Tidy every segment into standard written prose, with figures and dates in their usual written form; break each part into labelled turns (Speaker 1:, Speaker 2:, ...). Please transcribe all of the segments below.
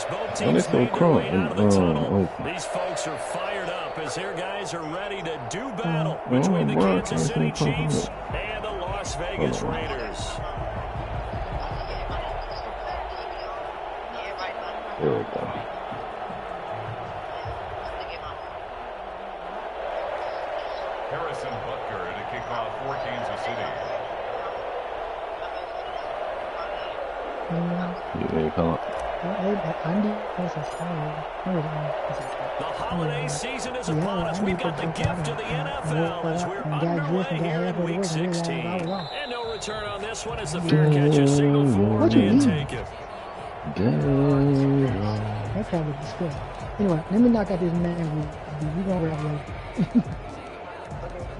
Speaker 1: both
Speaker 2: Oh,
Speaker 1: teams
Speaker 2: let's go
Speaker 1: made their way out of the tunnel.
Speaker 2: Oakland.
Speaker 1: These folks are fired up as their guys are ready to do battle between the Kansas City Chiefs and the Las Vegas Raiders.
Speaker 2: There we go.
Speaker 3: Harrison Butker to kick off for Kansas City.
Speaker 2: Yeah, come on.
Speaker 1: The holiday season is upon us. We've got the gift of the NFL as we're underway here in Week 16. And no return on this one as the fair catch is signaled for and taken.
Speaker 4: That probably was good. Anyway, let me knock out this man. We're going to wrap it.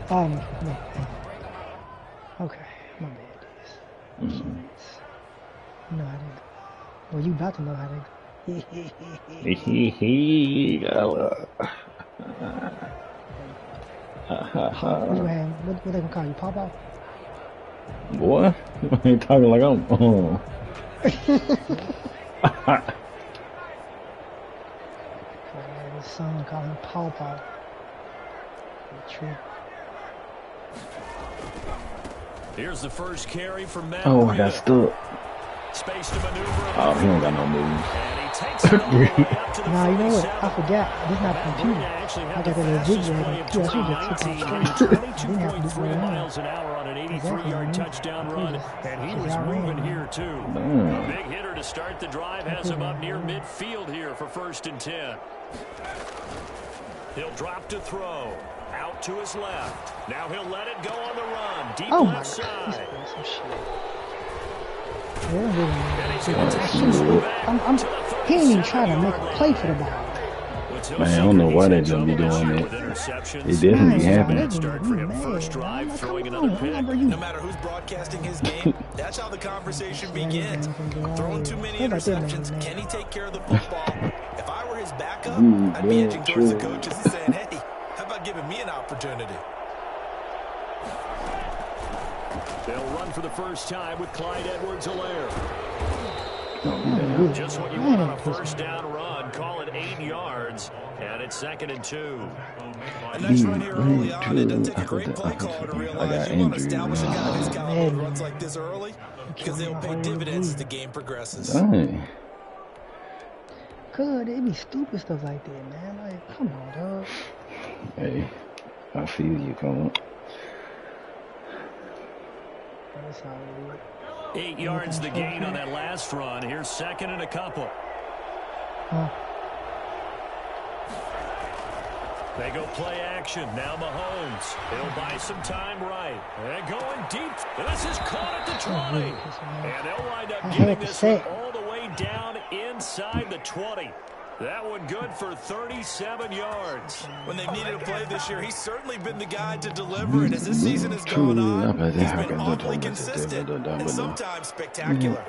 Speaker 4: No. Okay, my bad. No, I didn't. Well, you about to know how they do. What they gonna call you, Papa?
Speaker 2: Boy, you ain't talking like I'm. Oh.
Speaker 4: His son call him Papa. True.
Speaker 1: Here's the first carry from Matt.
Speaker 2: Oh, I got stuck.
Speaker 1: Space to maneuver.
Speaker 2: Oh, he don't got no moves.
Speaker 1: And he takes it all the way up to the
Speaker 4: Nah, you know what?
Speaker 1: 47.
Speaker 4: I forgot. This is not a computer. I got that little zigzag. Yeah, I should just
Speaker 1: 22.3 miles an hour on an 83-yard touchdown run, and he was moving here too. A big hitter to start the drive has him up near midfield here for 1st and 10. He'll drop to throw. Out to his left. Now he'll let it go on the run. Deep left side.
Speaker 4: He ain't even trying to make a play for the ball.
Speaker 2: Man, I don't know why they don't be doing that. It definitely be happening.
Speaker 1: Start for him first drive, throwing another pick.
Speaker 5: No matter who's broadcasting his game, that's how the conversation begins. Throwing too many interceptions, can he take care of the football? If I were his backup, I'd be edging towards the coaches and saying, hey, how about giving me an opportunity?
Speaker 1: They'll run for the first time with Clyde Edwards-Helaire. Just what you want on a first down run. Call it 8 yards, and it's 2nd and 2.
Speaker 5: A nice run here early on. It doesn't take a great play caller to realize you want to establish a guy who's caliber runs like this early because they'll pay dividends as the game progresses.
Speaker 2: Dang.
Speaker 4: Good, it be stupid stuff like that, man. Like, come on, dog.
Speaker 2: Hey, I feel you, come on.
Speaker 4: That's how it is.
Speaker 1: 8 yards the gain on that last run. Here's 2nd and a couple. They go play action. Now Mahomes. He'll buy some time right. And going deep. This is caught at the 20. And they'll wind up getting this one all the way down inside the 20. That one good for 37 yards.
Speaker 5: When they've needed a play this year, he's certainly been the guy to deliver. And as this season has gone on, he's been awfully consistent and sometimes spectacular.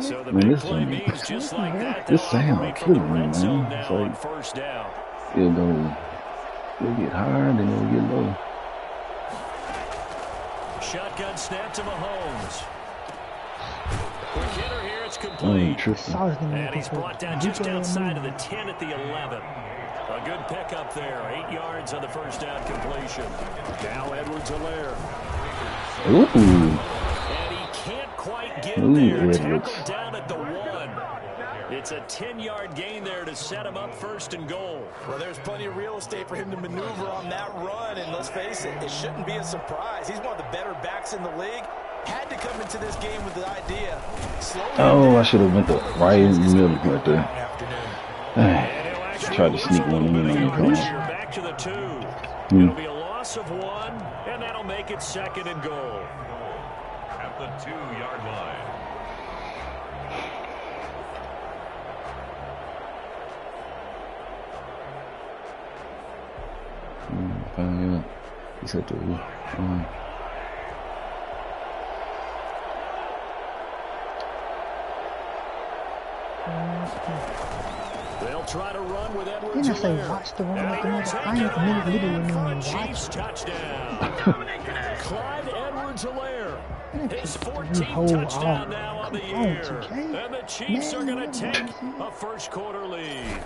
Speaker 1: So the big play means just like that.
Speaker 2: This sound killing me, man. It's like
Speaker 1: first down.
Speaker 2: It'll get higher, then it'll get low.
Speaker 1: Shotgun snap to Mahomes. Quick hitter here, it's complete. And he's brought down just outside of the 10 at the 11. A good pickup there. 8 yards on the first down completion. Now Edwards-Helaire.
Speaker 2: Ooh.
Speaker 1: And he can't quite get there. Tackled down at the 1. It's a 10-yard gain there to set him up 1st and goal.
Speaker 5: Well, there's plenty of real estate for him to maneuver on that run, and let's face it, it shouldn't be a surprise. He's one of the better backs in the league. Had to come into this game with the idea.
Speaker 2: I should have went right in the middle right there. Tried to sneak one in on the corner.
Speaker 1: Back to the 2. It'll be a loss of 1, and that'll make it 2nd and goal.
Speaker 3: At the 2-yard line.
Speaker 2: He said to
Speaker 1: They'll try to run with Edwards.
Speaker 4: Didn't I say watch the run with the nigga? I ain't literally mean watch.
Speaker 1: Touchdown. Clyde Edwards-Helaire. His 14th touchdown now on the year. And the Chiefs are going to take a first-quarter lead.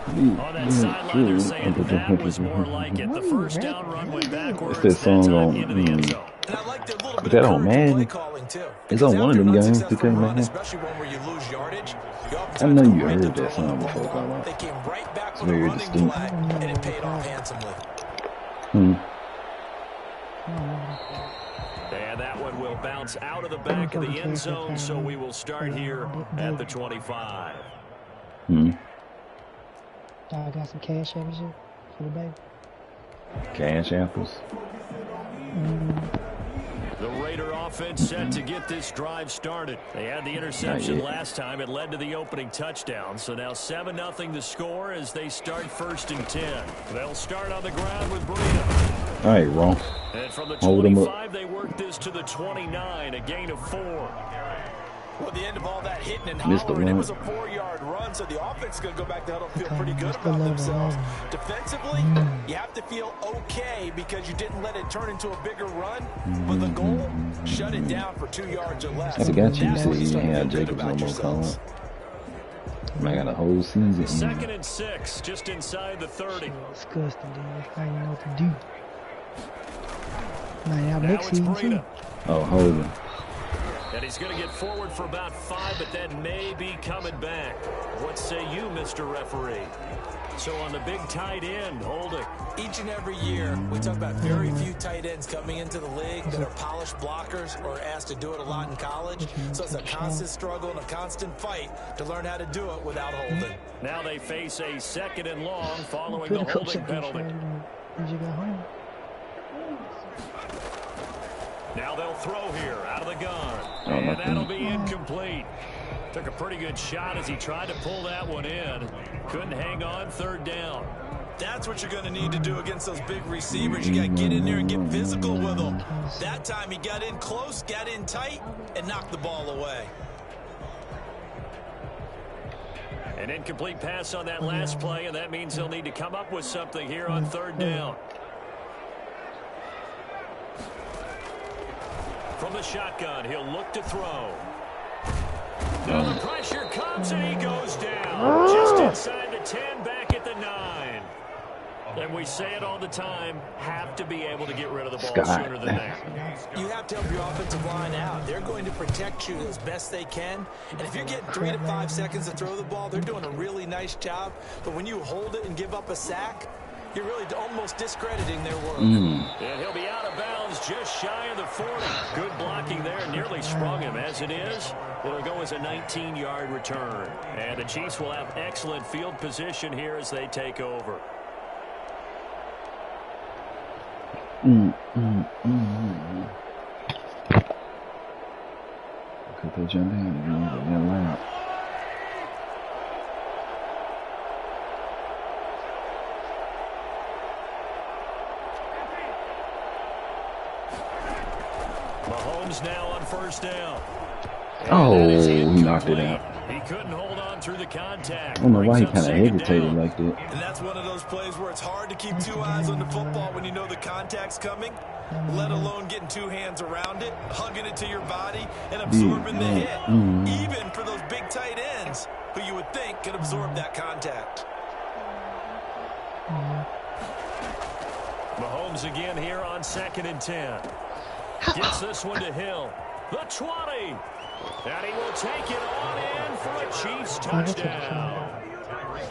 Speaker 1: On that sideline, they're saying that was more like it. The first down run went backwards.
Speaker 2: That song on,
Speaker 5: And I like the little bit
Speaker 2: that
Speaker 5: of
Speaker 2: on
Speaker 5: courage play
Speaker 2: Madden?
Speaker 5: calling too.
Speaker 2: It's on one of them games,
Speaker 5: After
Speaker 2: 2K,
Speaker 5: an unsuccessful run,
Speaker 2: man.
Speaker 5: especially one where you lose yardage, you
Speaker 2: I
Speaker 5: oftentimes
Speaker 2: know
Speaker 5: go
Speaker 2: you
Speaker 5: right
Speaker 2: heard
Speaker 5: to
Speaker 2: that
Speaker 5: throwing
Speaker 2: song
Speaker 5: the
Speaker 2: before,
Speaker 5: ball.
Speaker 2: Carl.
Speaker 5: They came right back
Speaker 2: It's
Speaker 5: with a
Speaker 2: very
Speaker 5: running
Speaker 2: distinct.
Speaker 5: play, and it paid off handsomely.
Speaker 1: And that one will bounce out of the back of the end zone, so we will start here at the 25.
Speaker 4: I got some cash apples here for the baby.
Speaker 2: Cash apples.
Speaker 1: The Raider offense set to get this drive started. They had the interception last time. It led to the opening touchdown. So now 7-0 the score as they start 1st and 10. They'll start on the ground with Breida.
Speaker 2: All right, wrong.
Speaker 1: And from the
Speaker 2: Hold
Speaker 1: 25, they work this to the 29, a gain of 4.
Speaker 5: Well, the end of all that hitting and
Speaker 2: Missed the
Speaker 5: hollering, it
Speaker 2: run.
Speaker 5: was a 4-yard run, so the offense is going to go back to huddle and feel pretty good about themselves. Defensively, you have to feel okay because you didn't let it turn into a bigger run, but the goal, shut it down for 2 yards or less.
Speaker 2: I forgot you
Speaker 5: That's
Speaker 2: said
Speaker 5: when
Speaker 2: you
Speaker 5: start
Speaker 2: didn't
Speaker 5: to
Speaker 2: have
Speaker 5: feel good
Speaker 2: Jacobs no
Speaker 5: about
Speaker 2: more,
Speaker 5: yourselves.
Speaker 2: Colin. I got a whole season.
Speaker 1: 2nd and 6, just inside the 30.
Speaker 4: Disgusting, dude. I didn't know what to do. Man, y'all
Speaker 1: Now
Speaker 4: next
Speaker 1: it's
Speaker 4: season too.
Speaker 1: Breida.
Speaker 2: Oh, holding.
Speaker 1: And he's going to get forward for about 5, but that may be coming back. What say you, Mr. Referee? So on the big tight end, holding.
Speaker 5: Each and every year, we talk about very few tight ends coming into the league that are polished blockers or asked to do it a lot in college. So it's a constant struggle and a constant fight to learn how to do it without holding.
Speaker 1: Now they face a 2nd and long following
Speaker 4: Put
Speaker 1: the
Speaker 4: a couple
Speaker 1: holding
Speaker 4: seconds
Speaker 1: penalty.
Speaker 4: when you got home.
Speaker 1: Now they'll throw here out of the gun.
Speaker 2: Oh,
Speaker 1: And
Speaker 2: nothing.
Speaker 1: that'll be incomplete. Took a pretty good shot as he tried to pull that one in. Couldn't hang on 3rd down.
Speaker 5: That's what you're going to need to do against those big receivers. You got to get in there and get physical with them. That time he got in close, got in tight, and knocked the ball away.
Speaker 1: An incomplete pass on that last play, and that means they'll need to come up with something here on 3rd down. From the shotgun, he'll look to throw. Now the pressure comes, and he goes down. Just inside the 10, back at the 9. And we say it all the time, have to be able to get rid of the ball sooner than that.
Speaker 5: You have to help your offensive line out. They're going to protect you as best they can. And if you're getting 3 to 5 seconds to throw the ball, they're doing a really nice job. But when you hold it and give up a sack, you're really almost discrediting their work.
Speaker 1: And he'll be out of bounds just shy of the 40. Good blocking there, nearly sprung him. As it is, it'll go as a 19-yard return. And the Chiefs will have excellent field position here as they take over.
Speaker 2: Could they jump in and get loud?
Speaker 1: Mahomes now on 1st down.
Speaker 2: Oh, he knocked it out.
Speaker 1: He couldn't hold on through the contact.
Speaker 2: I don't know why he
Speaker 1: Brings up
Speaker 2: kind of
Speaker 1: 2nd
Speaker 2: hesitated
Speaker 1: down.
Speaker 2: like that.
Speaker 5: And that's one of those plays where it's hard to keep 2 eyes on the football when you know the contact's coming, let alone getting 2 hands around it, hugging it to your body, and absorbing the hit. Even for those big tight ends who you would think could absorb that contact.
Speaker 1: Mahomes again here on 2nd and 10. Gets this one to Hill. The 20. And he will take it on in for a Chiefs touchdown.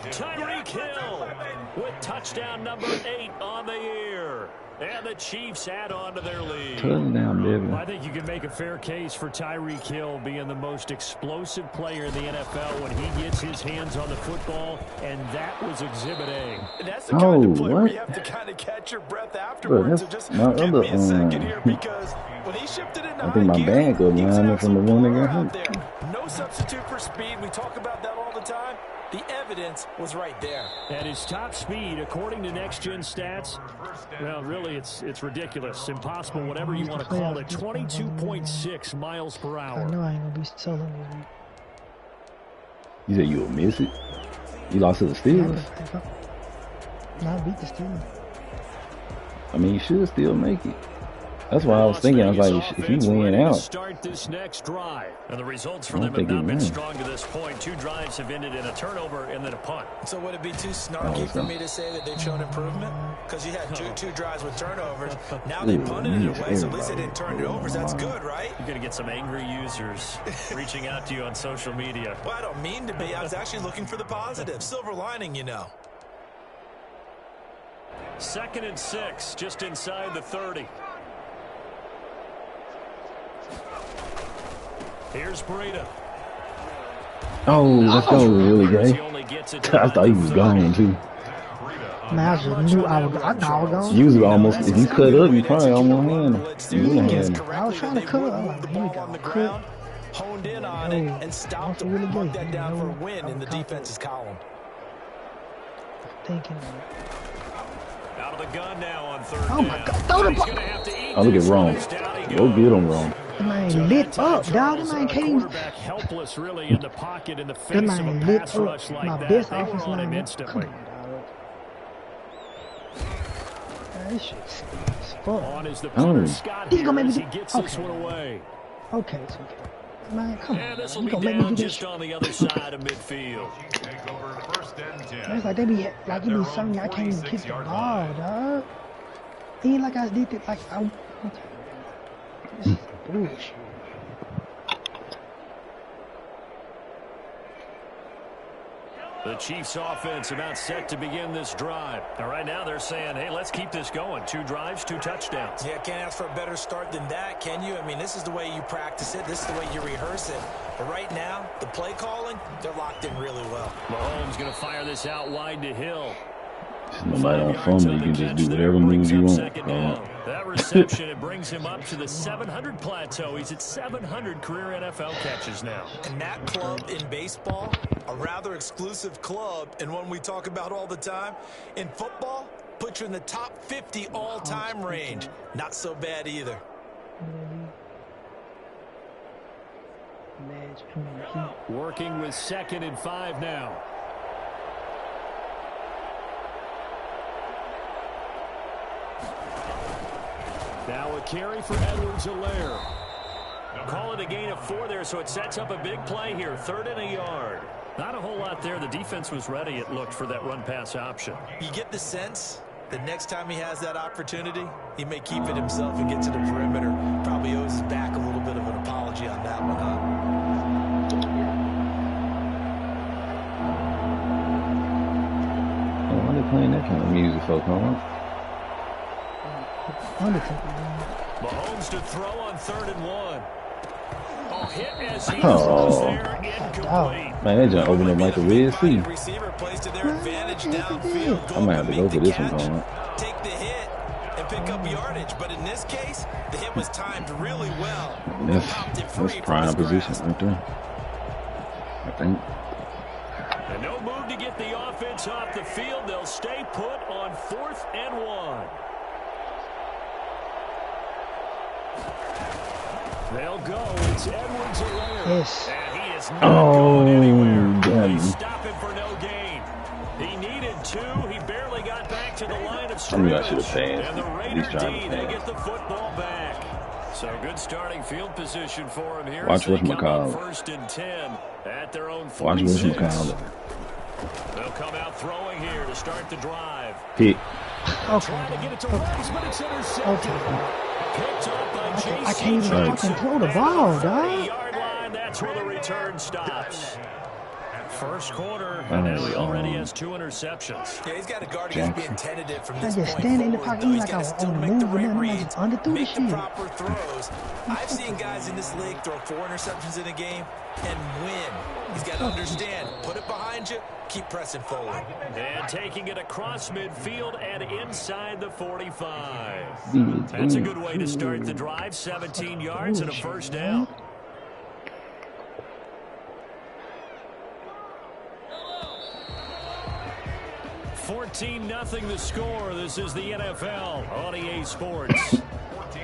Speaker 1: Tyreek Hill with touchdown number 8 on the year. And the Chiefs add on to their lead.
Speaker 2: Touchdown, Devin.
Speaker 1: I think you can make a fair case for Tyreek Hill being the most explosive player in the NFL when he gets his hands on the football, and that was Exhibit A.
Speaker 5: That's the kind of play where
Speaker 2: what?
Speaker 5: you have to kind of catch your breath afterwards.
Speaker 2: Bro,
Speaker 5: and just
Speaker 2: that's my
Speaker 5: give
Speaker 2: other,
Speaker 5: me a second here because when he shifted into
Speaker 2: I think my
Speaker 5: high gear,
Speaker 2: bag was
Speaker 5: he was
Speaker 2: lining from the one that got
Speaker 5: out
Speaker 2: hit.
Speaker 5: there. No substitute for speed. We talk about that all the time. The evidence was right there.
Speaker 1: And his top speed, according to Next Gen Stats, well, really, it's ridiculous, impossible, whatever you want to call it, 22.6 miles per
Speaker 4: I
Speaker 1: hour.
Speaker 4: know I ain't gonna be selling this week.
Speaker 2: You said you'll miss it? You lost to the Steelers?
Speaker 4: No, I beat the Steelers.
Speaker 2: I mean, you should still make it. That's why I was thinking. I was like, if he win out,
Speaker 1: start this next drive. And the results for
Speaker 2: I
Speaker 1: them
Speaker 2: don't
Speaker 1: have
Speaker 2: think
Speaker 1: not
Speaker 2: he
Speaker 1: been
Speaker 2: wins.
Speaker 1: strong to this point. 2 drives have ended in a turnover and then a punt.
Speaker 5: So would it be too snarky for me to say that they've shown improvement? Because you had two drives with turnovers. Now they punted it away, so at least they didn't turn it over. So that's good, right?
Speaker 1: You're going to get some angry users reaching out to you on social media.
Speaker 5: Well, I don't mean to be. I was actually looking for the positive. Silver lining, you know.
Speaker 1: 2nd and 6, just inside the 30. Here's Breida.
Speaker 2: oh, let's go, really, Gay. I thought he was gone too.
Speaker 4: Man, I just knew I thought I was gone.
Speaker 2: You was almost, if you cut up, you probably almost had him. You would have had him.
Speaker 4: I was trying to cut up. I'm like, here we go. Cut.
Speaker 5: Honed in on it and stopped to mark that down for a win in the defense's column.
Speaker 4: Thinking.
Speaker 1: Out of the gun now on 3rd
Speaker 4: Oh my God! Throw the ball.
Speaker 2: Oh, look at Rome. Go get him, Rome.
Speaker 4: That man lit up, dog. That man can't even.
Speaker 1: Quarterback helpless really in the pocket in the
Speaker 4: That
Speaker 1: face of a
Speaker 4: man lit
Speaker 1: pass
Speaker 4: up.
Speaker 1: rush like
Speaker 4: My
Speaker 1: that.
Speaker 4: best
Speaker 1: They were
Speaker 4: offensive
Speaker 1: on him
Speaker 4: line.
Speaker 1: instantly.
Speaker 4: Come on, dog. Man, this shit's fuck.
Speaker 1: On is the punter, Scott
Speaker 4: He gonna make me
Speaker 1: as he
Speaker 4: do-
Speaker 1: gets this
Speaker 4: okay.
Speaker 1: one away.
Speaker 4: Okay, it's okay. Man, come on.
Speaker 1: And this
Speaker 4: You
Speaker 1: will be
Speaker 4: gonna make me
Speaker 1: down
Speaker 4: do this
Speaker 1: just
Speaker 4: shit?
Speaker 1: on the other side of midfield.
Speaker 3: Take over 1st and 10.
Speaker 4: It's like they be like it be something I can't even kick the ball, dog. Ain't like I did it like I. Okay. This is bullshit.
Speaker 1: The Chiefs offense about set to begin this drive. And right now they're saying, hey, let's keep this going. 2 drives, 2 touchdowns.
Speaker 5: Yeah, can't ask for a better start than that, can you? I mean, this is the way you practice it. This is the way you rehearse it. But right now, the play calling, they're locked in really well.
Speaker 1: Mahomes going to fire this out wide to Hill.
Speaker 2: Nobody on fumble, you can just do whatever moves you want.
Speaker 1: That reception, it brings him up to the 700 plateau. He's at 700 career NFL catches now.
Speaker 5: And that club in baseball, a rather exclusive club and one we talk about all the time. In football, put you in the top 50 all-time range. Not so bad either.
Speaker 1: Working with 2nd and 5 now. Now a carry for Edwards-Helaire. Call it a gain of 4 there, so it sets up a big play here. 3rd and a yard. Not a whole lot there. The defense was ready, it looked, for that run-pass option.
Speaker 5: You get the sense that next time he has that opportunity, he may keep it himself and get to the perimeter. Probably owes his back a little bit of an apology on that one, huh?
Speaker 2: Why are they playing that kind of music, folks?
Speaker 1: Mahomes to throw on 3rd and 1. Oh, hit as he throws there, incomplete.
Speaker 2: Man, they just opened up like the Red Sea.
Speaker 5: Receiver plays to their advantage downfield.
Speaker 2: I might have to go for this one, Colin.
Speaker 5: Take the hit and pick up yardage, but in this case, the hit was timed really well.
Speaker 2: That's prime position right there, I think.
Speaker 1: And no move to get the offense off the field. They'll stay put on 4th and 1. They'll go. It's Edwards-Helaire.
Speaker 4: Yes.
Speaker 1: And he is not going anywhere.
Speaker 2: Damn.
Speaker 1: They stop him for no gain. He needed 2. He barely got back to the line of
Speaker 2: I
Speaker 1: scrimmage.
Speaker 2: knew I should have passed.
Speaker 1: And the
Speaker 2: At
Speaker 1: Raiders
Speaker 2: least trying
Speaker 1: D,
Speaker 2: to
Speaker 1: they
Speaker 2: pass.
Speaker 1: get the football back. So good starting field position for him here.
Speaker 2: Watch
Speaker 1: as they come on
Speaker 2: whatchamacallit.
Speaker 1: 1st and 10 at their own
Speaker 2: Watch
Speaker 1: 46.
Speaker 2: whatchamacallit.
Speaker 1: They'll come out throwing here to start the drive.
Speaker 2: Pick.
Speaker 1: Trying to get it to Rice, but it's intercepted. Picked up by J.C.
Speaker 4: I can't even
Speaker 1: Jackson.
Speaker 4: fucking throw the ball,
Speaker 1: At the
Speaker 4: dog.
Speaker 1: 30-yard line, that's where the return stops. First quarter, and now he already has 2 interceptions.
Speaker 5: Yeah, he's got to guard against being tentative from
Speaker 4: I
Speaker 5: this
Speaker 4: just
Speaker 5: point
Speaker 4: stand in the
Speaker 5: forward,
Speaker 4: pocket,
Speaker 5: though.
Speaker 4: he's
Speaker 5: He's
Speaker 4: like
Speaker 5: got to
Speaker 4: I was
Speaker 5: still
Speaker 4: on the
Speaker 5: make
Speaker 4: move,
Speaker 5: the
Speaker 4: and
Speaker 5: right
Speaker 4: then I
Speaker 5: reads,
Speaker 4: just underthrew the
Speaker 5: make the
Speaker 4: shit.
Speaker 5: proper throws. I've seen guys in this league throw 4 interceptions in a game and win. He's got to understand, put it behind you, keep pressing forward.
Speaker 1: And taking it across midfield and inside the 45. That's a good way to start the drive. 17 yards and a first down. $14-0 the score. This is the NFL on EA Sports.
Speaker 3: 14.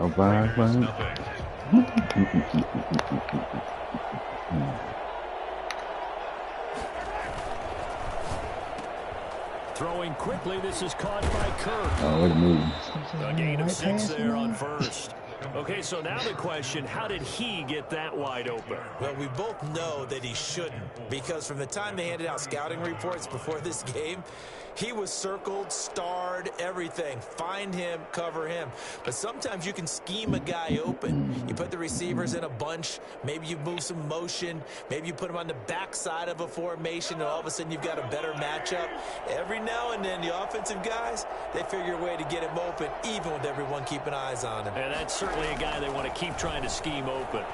Speaker 2: Oh, bye.
Speaker 3: Nothing.
Speaker 1: throwing quickly. This is caught by Kirk.
Speaker 2: Oh, what a move.
Speaker 1: A gain of 6 there on first. Okay, so now the question, how did he get that wide open?
Speaker 5: Well, we both know that he shouldn't, because from the time they handed out scouting reports before this game, he was circled, starred, everything. Find him, cover him. But sometimes you can scheme a guy open. You put the receivers in a bunch. Maybe you move some motion. Maybe you put them on the backside of a formation, and all of a sudden you've got a better matchup. Every now and then, the offensive guys, they figure a way to get him open, even with everyone keeping eyes on him.
Speaker 1: And that's certainly a guy they want to keep trying to scheme open.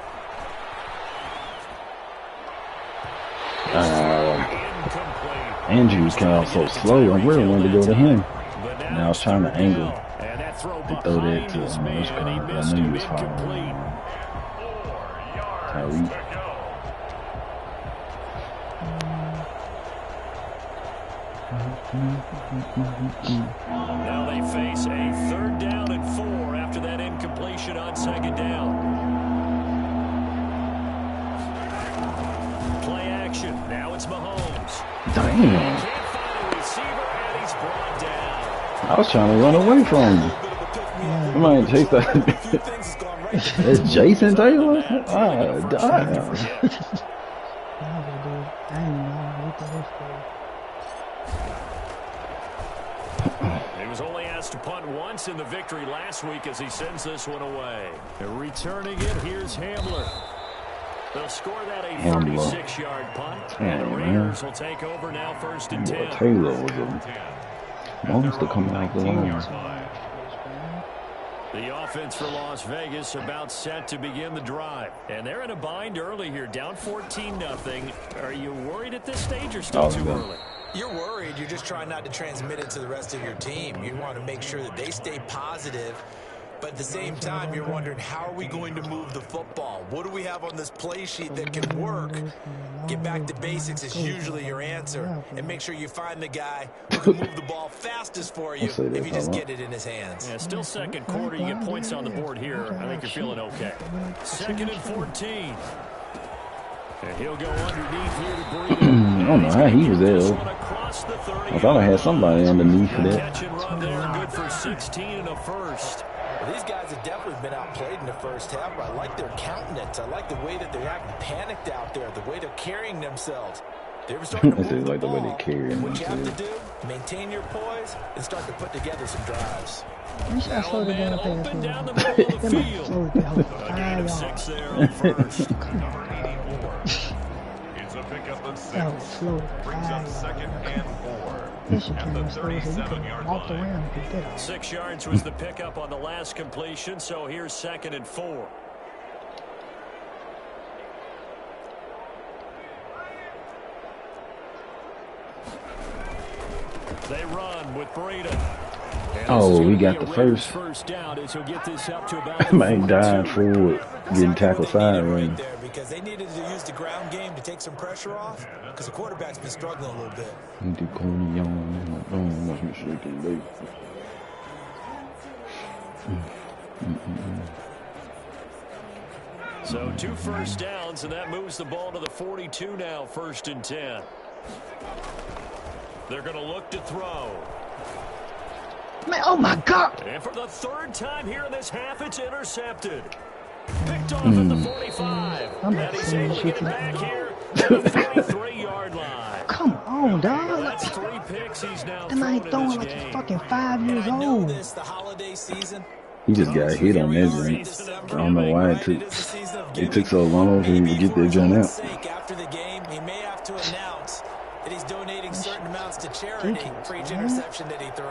Speaker 2: Andrews came out so slow. I really wanted to go to him. Now I was trying to angle to throw that to him. I knew he was following Tyreek.
Speaker 1: Now they face a 3rd down and 4 after that incompletion on 2nd down. Play action. Now it's Mahomes.
Speaker 2: Damn.
Speaker 1: Can't find a receiver, and he's brought down.
Speaker 2: I was trying to run away from him. I might take that. That's Jason Taylor? Ah, damn.
Speaker 1: He was only asked to punt once in the victory last week as he sends this one away. And returning it, here's Hamler. They'll score that a 36-yard punt. And the Raiders will take over now 1st and 10.
Speaker 2: Taylor was a monster coming out the line.
Speaker 1: The offense for Las Vegas about set to begin the drive. And they're in a bind early here, down 14-0. Are you worried at this stage or still too early?
Speaker 5: You're worried. You're just trying not to transmit it to the rest of your team. You want to make sure that they stay positive. But at the same time, you're wondering, how are we going to move the football? What do we have on this play sheet that can work? Get back to basics is usually your answer. And make sure you find the guy who can move the ball fastest for you if you just get it in his hands.
Speaker 1: Yeah, still 2nd quarter. You get points on the board here. I think you're feeling okay. 2nd and 14. And he'll go underneath here to Breida.
Speaker 2: I don't know how he was there. I thought I had somebody underneath for that.
Speaker 1: Catch and run there, good for 16 and a first.
Speaker 5: Well, these guys have definitely been outplayed in the first half, but I like their countenance. I like the way that they're acting panicked out there, the way they're carrying themselves. They're starting to move
Speaker 2: like
Speaker 5: the
Speaker 2: the way
Speaker 5: ball.
Speaker 2: they carry
Speaker 5: And what you have
Speaker 2: themselves.
Speaker 5: to do, maintain your poise and start to put together some drives.
Speaker 1: Man open down the middle of the field. A gain of 6 there on first.
Speaker 3: Number 84. It's a pickup of 6. Brings up 2nd and 4. At the 37-yard line.
Speaker 1: 6 yards was the pickup on the last completion, so here's 2nd and 4. They run with Breida.
Speaker 2: Oh, we got the first.
Speaker 1: Down as he'll get this up to about
Speaker 2: Man died forward, getting tackled sideways.
Speaker 5: Because they needed to use the ground game to take some pressure off, because the quarterback's been struggling a little bit.
Speaker 1: So 2 first downs, and that moves the ball to the 42 now, 1st and 10. They're going to look to throw.
Speaker 4: Man, oh my God!
Speaker 1: And for the 3rd time here in this half, it's intercepted. Picked off at the 45. And he's able to get it back here to the 43-yard line.
Speaker 4: Come on, dog.
Speaker 1: That's 3 picks he's now
Speaker 4: And I ain't
Speaker 1: thrown
Speaker 4: throwing
Speaker 1: in
Speaker 4: like
Speaker 1: this
Speaker 4: he's
Speaker 1: game.
Speaker 4: fucking 5 years
Speaker 5: I know
Speaker 4: old.
Speaker 5: this, the holiday season.
Speaker 2: He just got hit on that joint. I don't know why it took so long for him to get that joint out.
Speaker 5: After the game, he may have to announce that he's donating certain amounts to charity for each interception that he threw.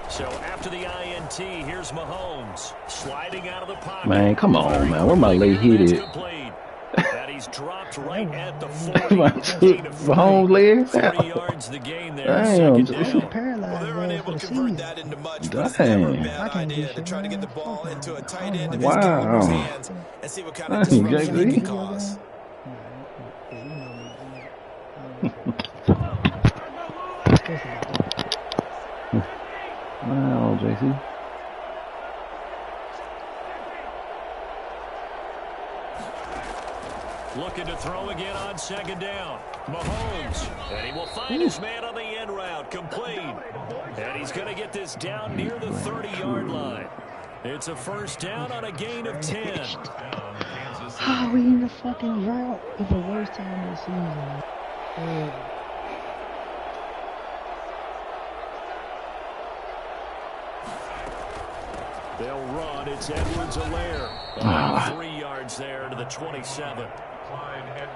Speaker 1: So after the INT, here's Mahomes sliding out of the pocket.
Speaker 2: Man, come on, man. Where my late hit at?
Speaker 1: And he's dropped right at the 40.
Speaker 2: Mahomes leg?
Speaker 1: 3 yards the gain there.
Speaker 2: Damn.
Speaker 5: Well, they're unable to convert that into much, but it's never a bad idea to try to get the ball into a tight end of his keeper's hands and see what kind of disruption he can cause.
Speaker 2: Wow, JC.
Speaker 1: Looking to throw again on second down. Mahomes. And he will find his man on the end route. Complete. And he's going to get this down near the 30-yard line. It's a first down on a gain of 10.
Speaker 4: How are we in the fucking drought at the worst time of the season?
Speaker 1: They'll run. It's Edwards-Helaire. 3 yards there to the 27.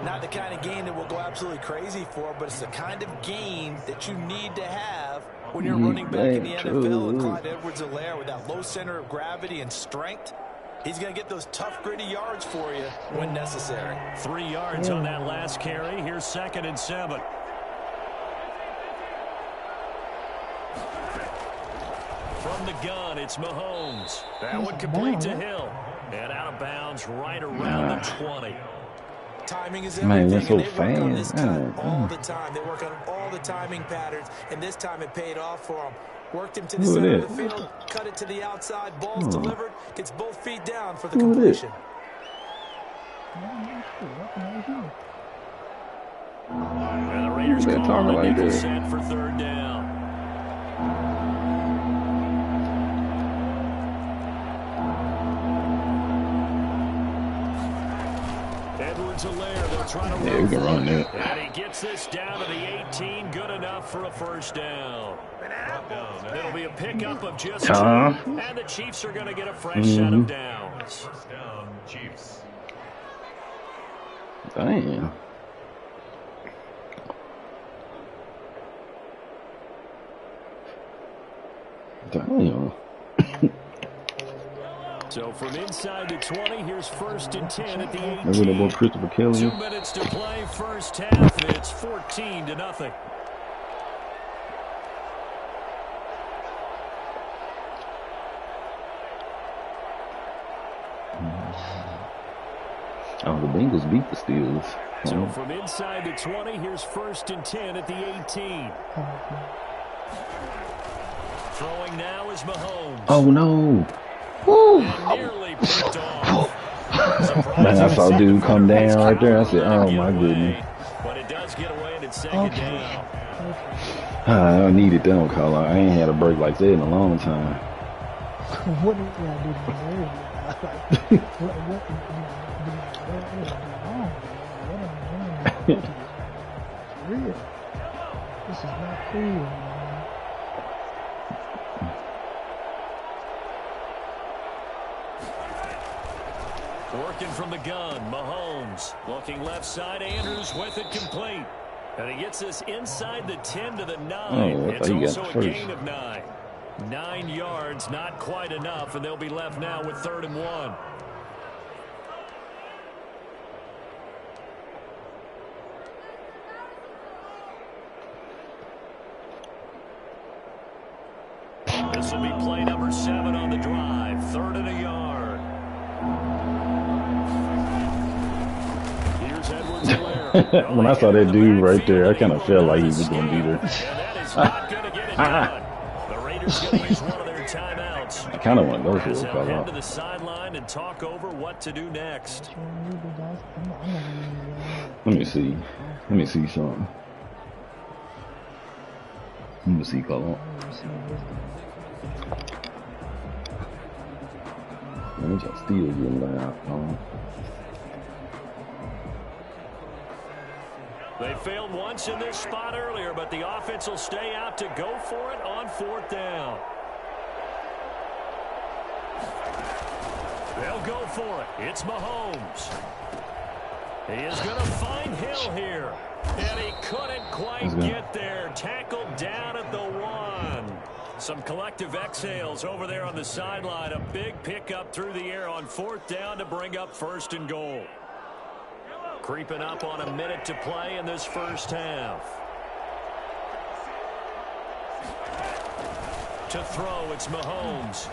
Speaker 5: Not the kind of game that will go absolutely crazy for, but it's the kind of game that you need to have when you're running back in the NFL. And Clyde Edwards-Helaire, with that low center of gravity and strength, he's going to get those tough, gritty yards for you when necessary.
Speaker 1: 3 yards on that last carry. Here's 2nd and 7. From the gun, it's Mahomes. That one complete to Hill. And out of bounds right around the 20.
Speaker 5: Timing is everything,
Speaker 2: that's so
Speaker 5: and they work on this
Speaker 2: fast.
Speaker 5: cut all the time. They work on all the timing patterns, and this time it paid off for them. Worked him to the center of the field, cut it to the outside, ball's delivered, gets both feet down for the completion.
Speaker 1: And the Raiders call a nickel set for 3rd down. Edwards-Helaire, they'll try to
Speaker 2: we can run that.
Speaker 1: And he gets this down to the 18, good enough for a first down. It'll be a pickup of just 2, and the Chiefs are going to get a fresh set of downs.
Speaker 3: First down, Chiefs.
Speaker 2: Damn. Damn.
Speaker 1: So from inside the 20, here's 1st and 10 at the 18.
Speaker 2: Maybe the boy Christopher Kelly.
Speaker 1: 2 minutes to play, first half. It's 14-0.
Speaker 2: Oh, the Bengals beat the Steelers.
Speaker 1: So from inside the 20, here's 1st and 10 at the 18. Throwing now is Mahomes.
Speaker 2: Oh, no. Woo.
Speaker 1: Nearly picked off.
Speaker 2: Man, I saw dude come down right there. I said, oh, my goodness.
Speaker 1: But it does get away, and it's 2nd down.
Speaker 2: I needed them call out. I ain't had a break like that in a long time.
Speaker 4: What did I do to deserve it? What real. This is not cool, man.
Speaker 1: Working from the gun, Mahomes. Looking left side, Andrews with it complete. And he gets this inside the 10 to the 9. It's also a gain of 9. 9 yards, not quite enough, and they'll be left now with 3rd and 1. This will be play number 7 on the drive. 3rd and a yard. Here's Edwards-Helaire.
Speaker 2: When I saw that dude right there, I kind of felt like he was going to beat her.
Speaker 1: And that is not going to get it done. The Raiders going to use one of their timeouts.
Speaker 2: I kind of want those
Speaker 1: As
Speaker 2: to
Speaker 1: they'll
Speaker 2: call
Speaker 1: head
Speaker 2: out.
Speaker 1: to the sideline and talk over what to do next.
Speaker 2: Let me see. Let me see something. Let me see call out. Man, y'all still getting loud.
Speaker 1: They failed once in this spot earlier, but the offense will stay out to go for it on 4th down. They'll go for it. It's Mahomes. He is going to find Hill here. And he couldn't quite get there. Tackled down at the 1. Some collective exhales over there on the sideline. A big pickup through the air on 4th down to bring up 1st and goal. Creeping up on a minute to play in this first half. To throw, it's Mahomes.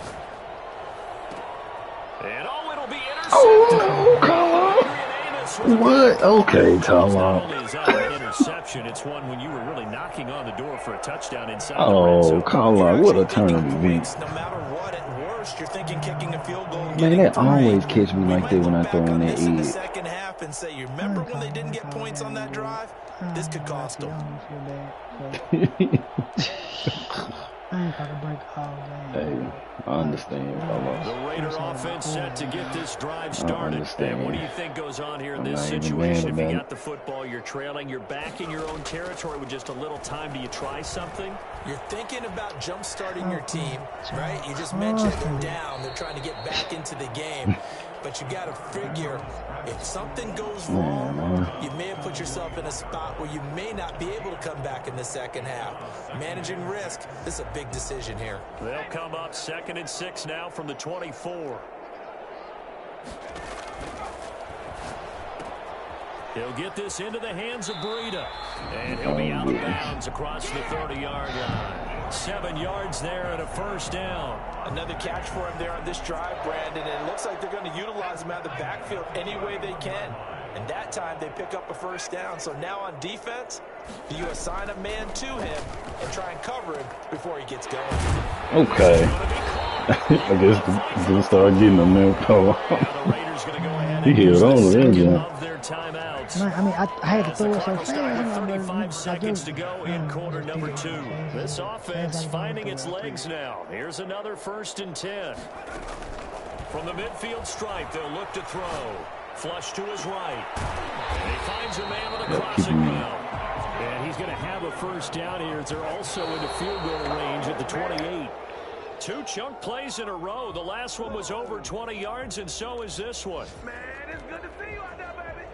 Speaker 1: And it'll be intercepted.
Speaker 2: Oh, come on. What? Okay, Tom.
Speaker 1: Not only is that an interception, it's one when you were really knocking on the door for a touchdown inside the red zone.
Speaker 2: Oh, Colin, what a turn of events.
Speaker 5: No matter what, at worst, you're thinking kicking a field goal.
Speaker 2: Man, that always catch me like that when I throw in that
Speaker 5: in the
Speaker 2: edge.
Speaker 5: second half, and say, you remember when they didn't get points on that drive? This could cost them.
Speaker 4: I ain't got to break all that.
Speaker 2: Hey, I understand, fella.
Speaker 1: The Raider offense set to get this drive started. And what do you think goes on here in this situation? If you got the football, you're trailing, you're back in your own territory with just a little time. Do you try something?
Speaker 5: You're thinking about jump-starting your team, right? You just mentioned they're down. They're trying to get back into the game. But you got to figure, if something goes wrong, you may have put yourself in a spot where you may not be able to come back in the second half. Managing risk, this is a big decision here.
Speaker 1: They'll come up 2nd and 6 now from the 24. He'll get this into the hands of Breida. And he'll be out of bounds across the 30-yard line. 7 yards there and a first down.
Speaker 5: Another catch for him there on this drive, Brandon, and it looks like they're going to utilize him out of the backfield any way they can. And that time they pick up a first down. So now on defense, do you assign a man to him and try and cover him before he gets going?
Speaker 2: Okay. I guess we'll start getting them there, Paul. He hit on the end, yeah.
Speaker 4: I mean, I had to throw it so fast.
Speaker 1: 35 seconds to go in quarter number 2. This offense finding its legs now. Here's another 1st and 10. From the midfield stripe, they'll look to throw. Flush to his right. And he finds a man with a crossing route. And he's going to have a first down here as they're also into field goal range at the 28. 2 chunk plays in a row. The last one was over 20 yards, and so is this one.
Speaker 3: Man, it's good to see you out there, baby.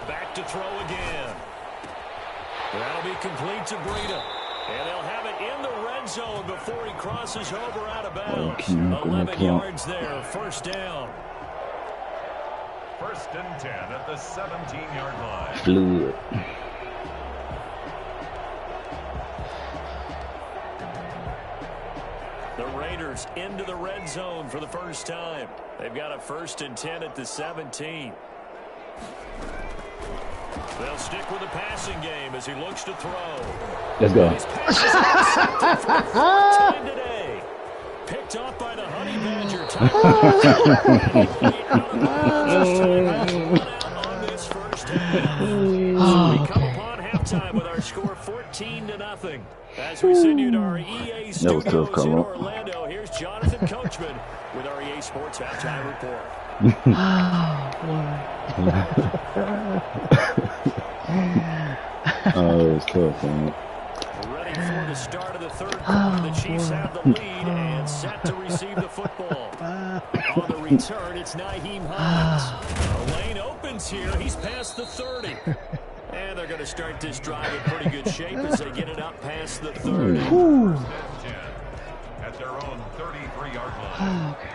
Speaker 1: Back to throw again. That'll be complete to Breida. And they'll have it in the red zone before he crosses over out of bounds. 11 yards there, first down.
Speaker 3: 1st and 10 at the 17-yard line.
Speaker 2: Fluid.
Speaker 1: The Raiders into the red zone for the first time. They've got a 1st and 10 at the 17. They'll stick with the passing game as he looks to throw.
Speaker 2: Let's go.
Speaker 1: Time today. Picked off by the Honey Badger. On this first half. We come upon halftime with our score 14-0. As we send you to our EA studios in Orlando, here's Jonathan Coachman with our EA Sports Halftime Report.
Speaker 2: Oh, it was tough, man.
Speaker 1: Ready for the start of the third quarter. The Chiefs have the lead and set to receive the football. On the return, it's Nyheim Hines. The lane opens here. He's past the 30. And they're going to start this drive in pretty good shape as they get it up past the 30.
Speaker 3: At their own 33-yard line.
Speaker 4: Okay.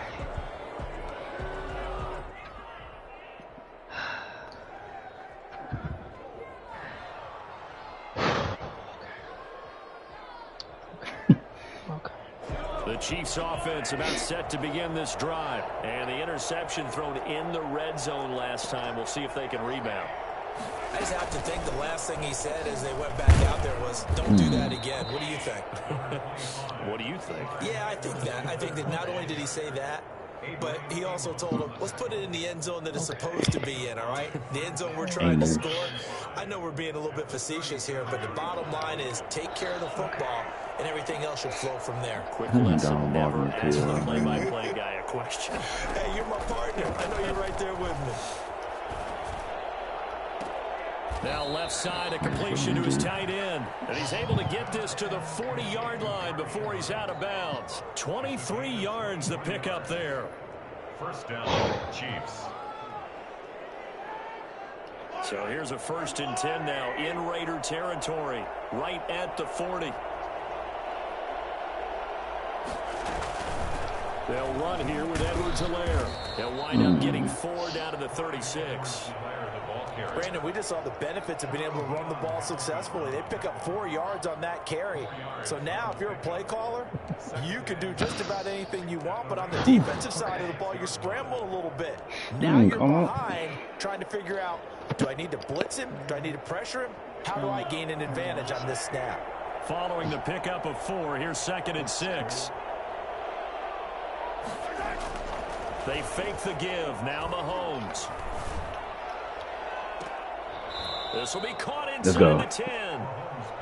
Speaker 1: The Chiefs offense about set to begin this drive. And the interception thrown in the red zone last time. We'll see if they can rebound.
Speaker 5: I just have to think the last thing he said as they went back out there was, don't do that again. What do you think?
Speaker 1: What do you think?
Speaker 5: Yeah, I think that. I think that not only did he say that, but he also told him, let's put it in the end zone that it's supposed to be in, all right? The end zone we're trying to score. I know we're being a little bit facetious here, but the bottom line is take care of the football, and everything else should flow from there.
Speaker 1: Quick lesson, never ask the play-by-play guy a question.
Speaker 5: Hey, you're my partner. I know you're right there with me.
Speaker 1: Now left side, a completion to his tight end. And he's able to get this to the 40-yard line before he's out of bounds. 23 yards the pickup there.
Speaker 3: First down, Chiefs.
Speaker 1: So here's a 1st and 10 now in Raider territory, right at the 40. They'll run here with Edwards-Helaire. They'll wind up getting 4 down to the 36.
Speaker 5: Brandon, we just saw the benefits of being able to run the ball successfully. They pick up 4 yards on that carry. So now, if you're a play caller, you can do just about anything you want. But on the defensive side of the ball, you're scrambling a little bit. Now you're behind, trying to figure out, do I need to blitz him? Do I need to pressure him? How do I gain an advantage on this snap?
Speaker 1: Following the pickup of 4, here's 2nd and 6. They fake the give. Now Mahomes. This will be caught inside the 10.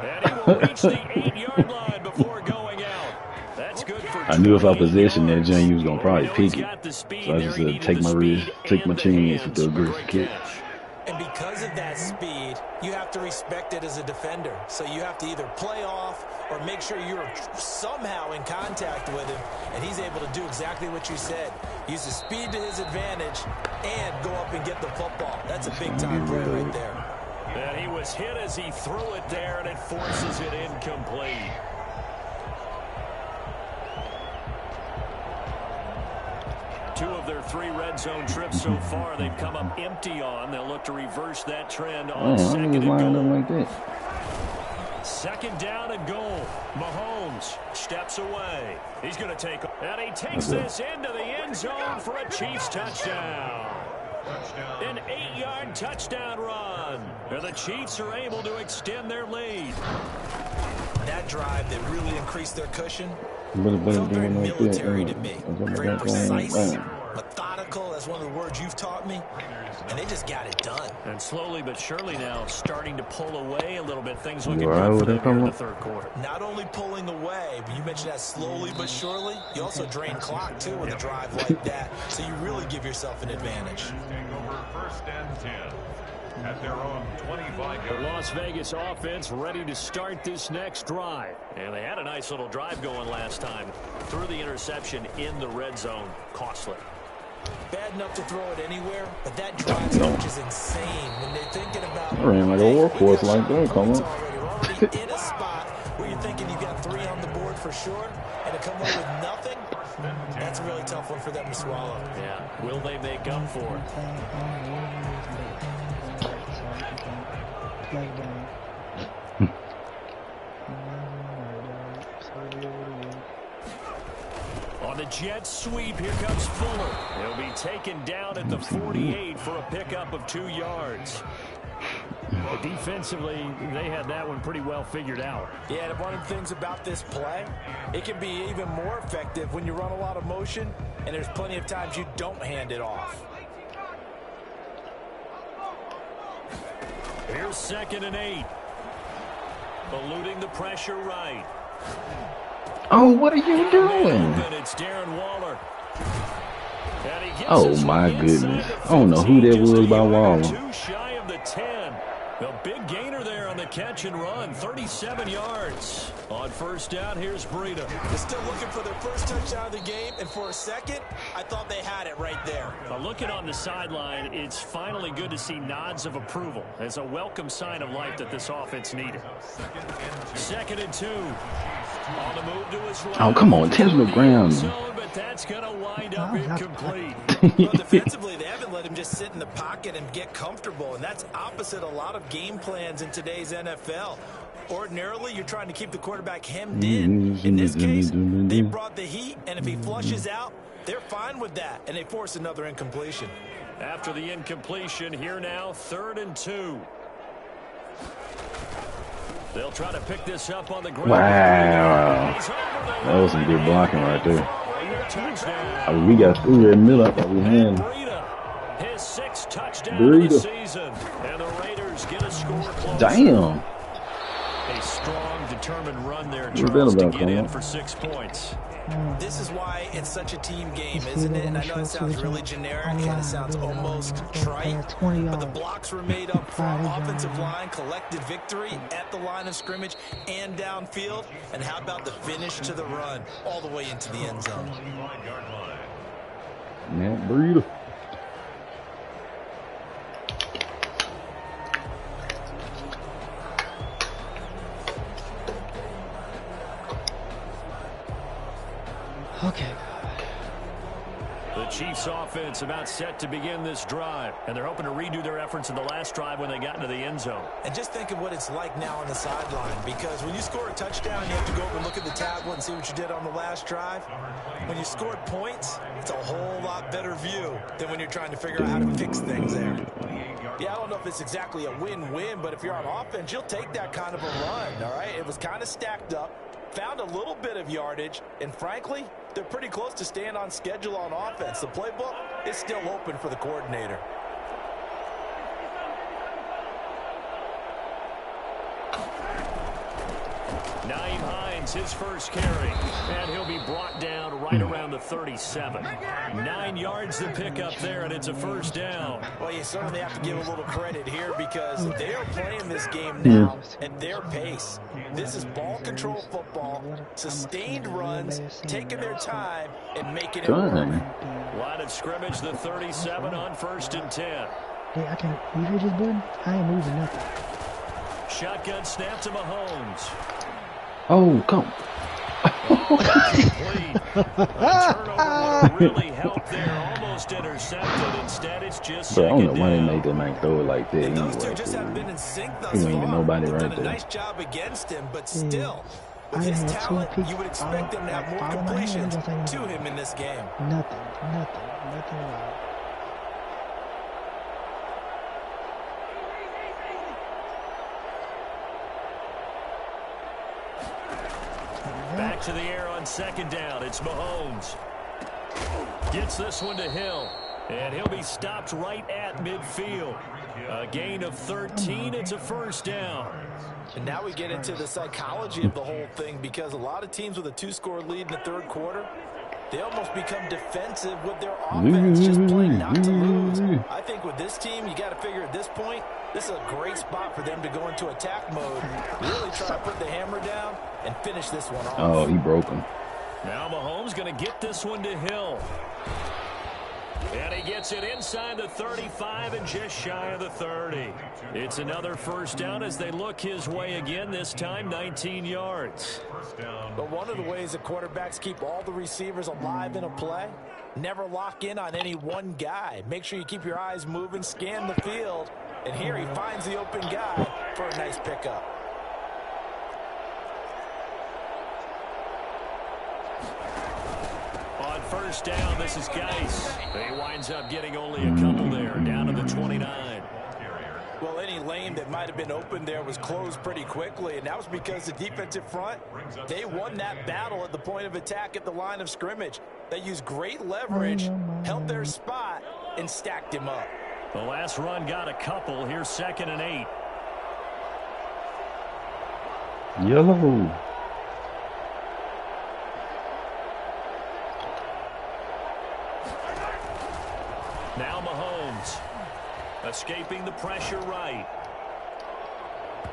Speaker 1: And he will reach the 8-yard line before going out. That's good for
Speaker 2: I knew if I possessioned that Jane, he was going to probably pick it. So I just said, take my risk, take my chance with the aggressive kick.
Speaker 5: And because of that speed, you have to respect it as a defender. So you have to either play off or make sure you're somehow in contact with him, and he's able to do exactly what you said. Use the speed to his advantage and go up and get the football. That's a big-time play right there.
Speaker 1: And he was hit as he threw it there, and it forces it incomplete. Two of their 3 red zone trips so far, they've come up empty on. They'll look to reverse that trend on 2nd and goal.
Speaker 2: Like that.
Speaker 1: 2nd down and goal. Mahomes steps away. He's going to take, and he takes this into the end zone for a Chiefs touchdown. An 8-yard touchdown run. And the Chiefs are able to extend their lead.
Speaker 5: That drive that really increased their cushion felt very military to me. Very precise, methodical. That's one of the words you've taught me. And they just got it done.
Speaker 1: And slowly but surely now starting to pull away a little bit. Things looking good for them here in the 3rd quarter.
Speaker 5: Not only pulling away, but you mentioned that slowly but surely. You also drain clock, too, with a drive like that. So you really give yourself an advantage.
Speaker 3: Over 1st and 10 at their own 25-yard.
Speaker 1: The Las Vegas offense ready to start this next drive. And they had a nice little drive going last time. Threw the interception in the red zone. Costly.
Speaker 5: Bad enough to throw it anywhere, but that drive stretch is insane when they're thinking about.
Speaker 2: I ran like a workhorse like that, come on.
Speaker 5: You're already in a spot where you're thinking you got 3 on the board for sure, and to come away with nothing, that's a really tough one for them to swallow.
Speaker 1: Yeah, will they make up for it? On the jet sweep, here comes Fuller. He'll be taken down at the 48 for a pickup of 2 yards. But defensively, they had that one pretty well figured out.
Speaker 5: Yeah, and one of the things about this play, it can be even more effective when you run a lot of motion, and there's plenty of times you don't hand it off.
Speaker 1: Here's 2nd and 8. Eluding the pressure right.
Speaker 2: Oh, what are you doing?
Speaker 1: It's Darren Waller.
Speaker 2: Oh, my goodness. I don't know who that was by Waller.
Speaker 1: Too shy of the 10. The big gainer there on the catch and run, 37 yards. On 1st down, here's Breida.
Speaker 5: They're still looking for their first touchdown of the game, and for a second, I thought they had it right there.
Speaker 1: Looking on the sideline, it's finally good to see nods of approval. It's a welcome sign of life that this offense needed. 2nd and 2. On the move to his right.
Speaker 2: Oh, come on, intentional ground.
Speaker 1: But that's going to wind up incomplete.
Speaker 5: Well, defensively, they haven't let him just sit in the pocket and get comfortable, and that's opposite a lot of game plans in today's NFL. Ordinarily, you're trying to keep the quarterback hemmed in. In this case, they brought the heat, and if he flushes out, they're fine with that, and they force another incompletion.
Speaker 1: After the incompletion, here now, 3rd and 2. They'll try to pick this up on the ground.
Speaker 2: Wow. That was some good blocking right there. I mean, we got through there in the middle. I thought we had
Speaker 1: his 6th touchdown of the season. And the Raiders get a score close.
Speaker 2: Damn.
Speaker 1: A strong, determined run there, Charles, to get in for 6 points.
Speaker 5: This is why it's such a team game, isn't it? And I know it sounds really generic and it sounds almost trite, but the blocks were made up front, offensive line, collected victory at the line of scrimmage and downfield. And how about the finish to the run all the way into the end zone?
Speaker 2: Matt Breida.
Speaker 4: Okay.
Speaker 1: The Chiefs offense about set to begin this drive, and they're hoping to redo their efforts in the last drive when they got into the end zone.
Speaker 5: And just think of what it's like now on the sideline, because when you score a touchdown, you have to go over and look at the tablet and see what you did on the last drive. When you scored points, it's a whole lot better view than when you're trying to figure out how to fix things there. Yeah, I don't know if it's exactly a win-win, but if you're on offense, you'll take that kind of a run, all right? It was kind of stacked up, found a little bit of yardage, and frankly, they're pretty close to staying on schedule on offense. The playbook is still open for the coordinator.
Speaker 1: Naeem Hines, his first carry, and he'll be brought down right around the 37. 9 yards to pick up there, and it's a first down.
Speaker 5: Well, you certainly have to give a little credit here because they are playing this game now at their pace. This is ball control football, sustained runs, taking their time, and making it work.
Speaker 1: Line of scrimmage, the 37 on 1st and 10.
Speaker 4: Hey, I can't. You hear this button? I ain't moving nothing.
Speaker 1: Shotgun snap to Mahomes.
Speaker 2: Oh, come.
Speaker 1: Turnover would really help there. Almost intercepted. Instead, it's just
Speaker 2: Bro, I don't know
Speaker 1: second
Speaker 2: why they
Speaker 1: down.
Speaker 2: made that man throw it like that
Speaker 5: And those
Speaker 2: anyway.
Speaker 5: two just haven't been in sync thus
Speaker 2: He ain't even
Speaker 5: far.
Speaker 2: nobody
Speaker 5: They've
Speaker 2: right
Speaker 5: done a
Speaker 2: there.
Speaker 5: nice job against him, but
Speaker 4: Yeah.
Speaker 5: still, with
Speaker 4: I
Speaker 5: his
Speaker 4: had 2
Speaker 5: talent,
Speaker 4: picks
Speaker 5: you would expect them to have more
Speaker 4: all in my hand,
Speaker 5: completions
Speaker 4: just like
Speaker 5: to him in this game.
Speaker 4: nothing at all.
Speaker 1: Back to the air on 2nd down. It's Mahomes. Gets this one to Hill. And he'll be stopped right at midfield. A gain of 13. It's a first down.
Speaker 5: And now we get into the psychology of the whole thing because a lot of teams with a 2-score lead in the 3rd quarter, they almost become defensive with their offense, just playing not to lose. I think with this team, you got to figure at this point, this is a great spot for them to go into attack mode, really try to put the hammer down and finish this one off.
Speaker 2: Oh, he broke him.
Speaker 1: Now Mahomes going to get this one to Hill. And he gets it inside the 35 and just shy of the 30. It's another first down as they look his way again, this time 19 yards.
Speaker 5: But one of the ways that quarterbacks keep all the receivers alive in a play, never lock in on any one guy. Make sure you keep your eyes moving, scan the field, and here he finds the open guy for a nice pickup.
Speaker 1: On first down, this is Geis. He winds up getting only a couple there, down to the 29.
Speaker 5: Well, any lane that might have been open there was closed pretty quickly, and that was because the defensive front, they won that battle at the point of attack at the line of scrimmage. They used great leverage, held their spot, and stacked him up.
Speaker 1: The last run got a couple. Here's 2nd and 8.
Speaker 2: Yellow.
Speaker 1: Now Mahomes. Escaping the pressure right.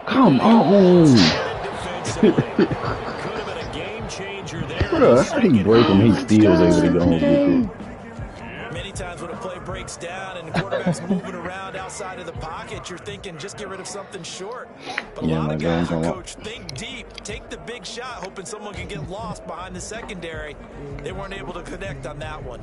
Speaker 2: Come on.
Speaker 1: Defensively. Could have been a game changer there.
Speaker 2: Bro, how he break him? He still able to go and get it.
Speaker 5: Many times when a play breaks down and the quarterback's moving around outside of the pocket, you're thinking just get rid of something short. But a lot of guys are coached, think deep, take the big shot, hoping someone can get lost behind the secondary. They weren't able to connect on that one.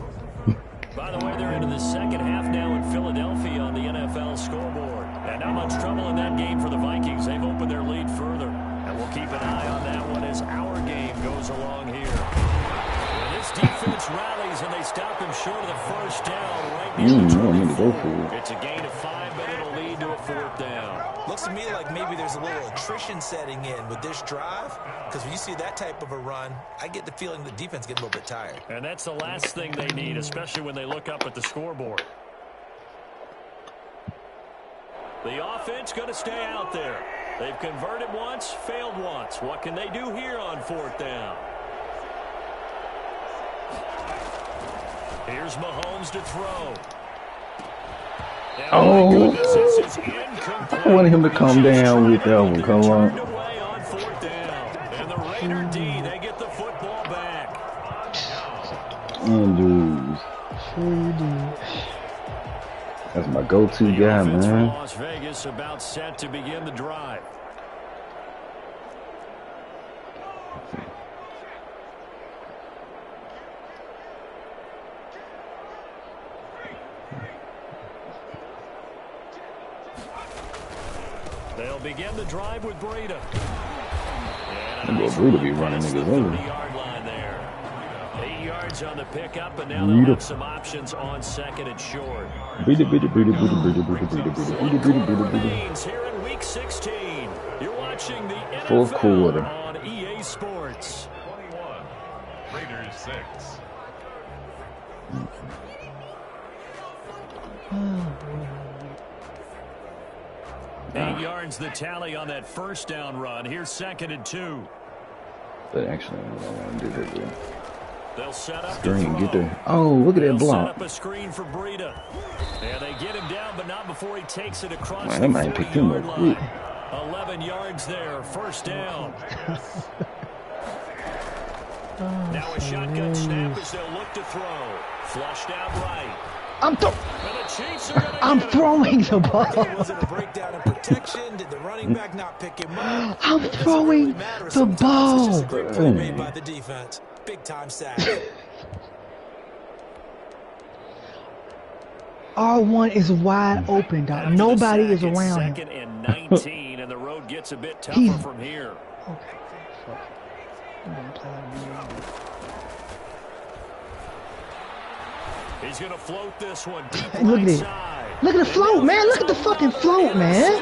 Speaker 1: By the way, they're into the second half now in Philadelphia on the NFL scoreboard. And not much trouble in that game for the Vikings. They've opened their lead further. And we'll keep an eye on that one as our game goes along here. And this defense rallies, and they stop him short of the first down right near the 24. It's a gain of 5, but it'll lead to a 4th down.
Speaker 5: Looks to me like maybe there's a little attrition setting in with this drive, because when you see that type of a run, I get the feeling the defense gets a little bit tired.
Speaker 1: And that's the last thing they need, especially when they look up at the scoreboard. The offense going to stay out there. They've converted once, failed once. What can they do here on 4th down? Here's Mahomes to throw.
Speaker 2: Oh, I wanted him to come down with that one. Come on.
Speaker 1: And the Raider D, they get the football back.
Speaker 2: Andrews. That's my go-to guy, man.
Speaker 1: Las Vegas about set to begin the drive. They'll begin the drive with Breida. And
Speaker 2: Breida be running niggas over.
Speaker 1: 30-yard line there. 8 yards yards on the pickup, and now they'll have some options on second and short. Remains here in Week 16. You're watching the NFL
Speaker 2: Fourth quarter
Speaker 1: on EA Sports.
Speaker 3: 21. Raiders 6.
Speaker 1: Eight yards the tally on that first down run. Here's second and 2.
Speaker 2: But actually, I don't want to do that. Dude.
Speaker 1: They'll set up
Speaker 2: Screen, get there. Oh, look at that block.
Speaker 1: Set up a screen for Breida. And they get him down, but not before he takes it across
Speaker 2: Man,
Speaker 1: the
Speaker 2: that might pick him up.
Speaker 1: 11 yards there, first down. Now a shotgun snap as they'll look to throw. Flushed out right.
Speaker 4: I'm throwing the ball.
Speaker 5: Was it a breakdown in protection? Did the running back not pick him up?
Speaker 4: I'm throwing the ball.
Speaker 5: It's just a great play made by the defense. Big time sack.
Speaker 4: R1 is wide open, dog. Nobody is around him.
Speaker 1: Second and 19, and the road gets a bit tougher from here.
Speaker 4: Okay.
Speaker 1: He's going to float this one deep
Speaker 4: Hey, look at it. Look at the float, man. Look at the fucking float, man.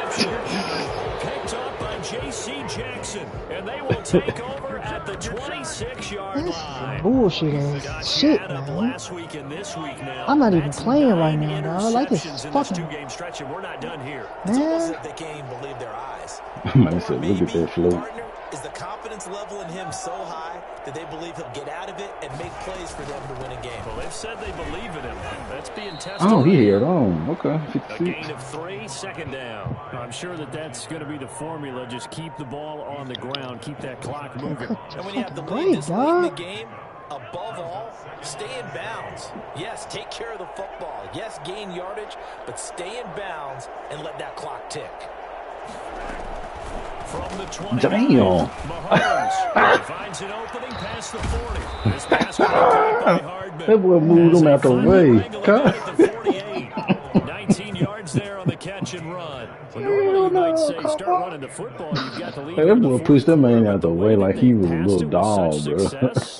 Speaker 1: Picked up by J.C. Jackson, and they will take over at the 26-yard line.
Speaker 4: Bullshit ass shit, man.
Speaker 1: Last week and this week now.
Speaker 4: I'm not even playing right now, dog. Like this fucking
Speaker 1: two-game stretch, and we're not done here.
Speaker 5: It's almost
Speaker 4: man.
Speaker 5: like they can't even believe their eyes.
Speaker 2: Man said, look at that float.
Speaker 5: Partner, is the confidence level in him so high that they believe he'll get out of it and make plays for them to win a game?
Speaker 1: Well, they've said they believe in him. That's being tested.
Speaker 2: Oh, he held on. Okay,
Speaker 1: A
Speaker 2: 56.
Speaker 1: gain of 3, second down. I'm sure that's going to be the formula. Just keep the ball on the ground, keep that clock moving.
Speaker 5: And when you have the
Speaker 4: Great,
Speaker 5: lead this late in the
Speaker 4: dog.
Speaker 5: game, above all, stay in bounds. Yes, take care of the football. Yes, gain yardage, but stay in bounds and let that clock tick.
Speaker 1: From the 20,
Speaker 2: Damn.
Speaker 1: Mahomes finds an opening past the 40. This pass caught by Hardman.
Speaker 2: That boy moved him out the way.
Speaker 1: At the 48. 19 yards there on the catch and run. Well, normally you might say start running the football. You've got the lead.
Speaker 2: Hey, that boy pushed that man out the way like he was a little dog, bro.